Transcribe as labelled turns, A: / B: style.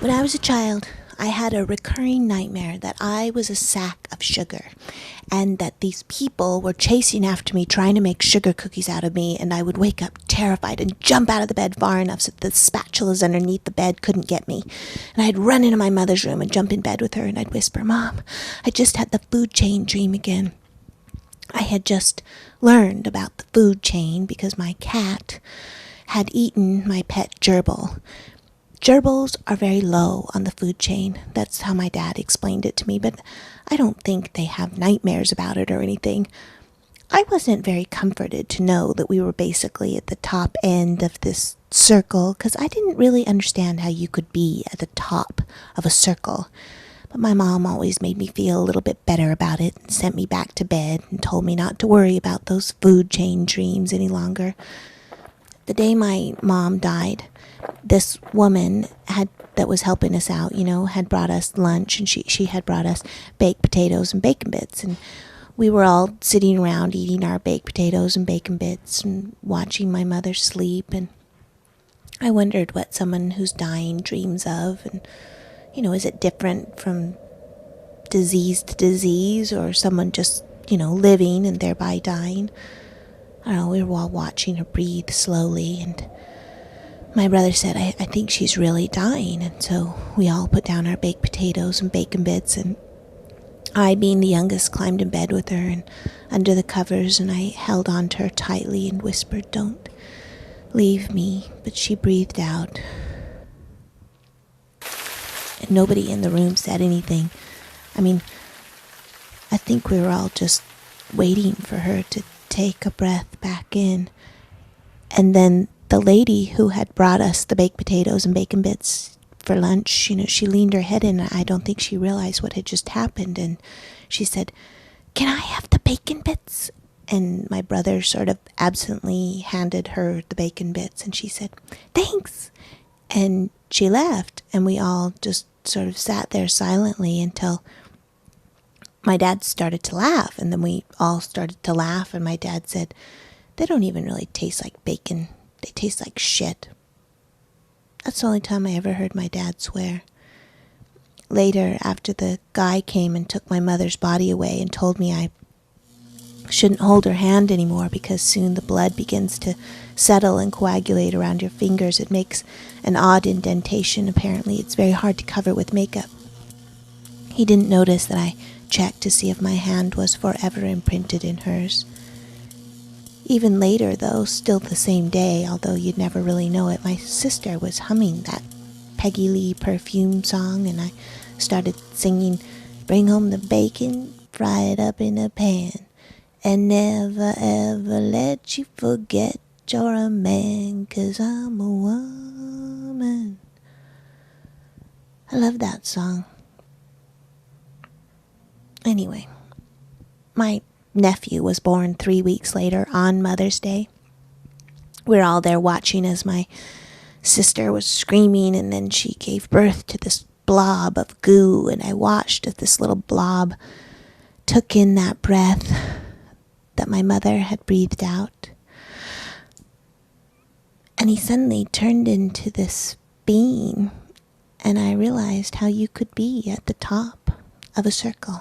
A: When I was a child, I had a recurring nightmare that I was a sack of sugar and that these people were chasing after me trying to make sugar cookies out of me, and I would wake up terrified and jump out of the bed far enough so that the spatulas underneath the bed couldn't get me. And I'd run into my mother's room and jump in bed with her, and I'd whisper, "Mom, I just had the food chain dream again." I had just learned about the food chain because my cat had eaten my pet gerbil. Gerbils are very low on the food chain. That's how my dad explained it to me, but I don't think they have nightmares about it or anything. I wasn't very comforted to know that we were basically at the top end of this circle, because I didn't really understand how you could be at the top of a circle. But my mom always made me feel a little bit better about it and sent me back to bed and told me not to worry about those food chain dreams any longer. The day my mom died, this woman that was helping us out, had brought us lunch, and she had brought us baked potatoes and bacon bits, and we were all sitting around eating our baked potatoes and bacon bits and watching my mother sleep. And I wondered what someone who's dying dreams of, and is it different from disease to disease, or someone just living and thereby dying? I don't know. We were all watching her breathe slowly, and my brother said, I think she's really dying. And so we all put down our baked potatoes and bacon bits, and I, being the youngest, climbed in bed with her and under the covers, and I held on to her tightly and whispered, "Don't leave me." But she breathed out, and nobody in the room said anything. I think we were all just waiting for her to take a breath back in. And then the lady who had brought us the baked potatoes and bacon bits for lunch, she leaned her head in, and I don't think she realized what had just happened, and she said, "Can I have the bacon bits?" And my brother sort of absently handed her the bacon bits, and she said, "Thanks." And she left, and we all just sort of sat there silently until my dad started to laugh, and then we all started to laugh, and my dad said, "They don't even really taste like bacon. They taste like shit." That's the only time I ever heard my dad swear. Later, after the guy came and took my mother's body away and told me I shouldn't hold her hand anymore because soon the blood begins to settle and coagulate around your fingers, it makes an odd indentation. Apparently, it's very hard to cover with makeup. He didn't notice that I checked to see if my hand was forever imprinted in hers. Even later, though, still the same day, although you'd never really know it, my sister was humming that Peggy Lee perfume song, and I started singing, "Bring home the bacon, fry it up in a pan, and never ever let you forget you're a man, 'cause I'm a woman." I love that song. Anyway, my nephew was born 3 weeks later on Mother's Day. We're all there watching as my sister was screaming, and then she gave birth to this blob of goo, and I watched as this little blob took in that breath that my mother had breathed out. And he suddenly turned into this being, and I realized how you could be at the top of a circle.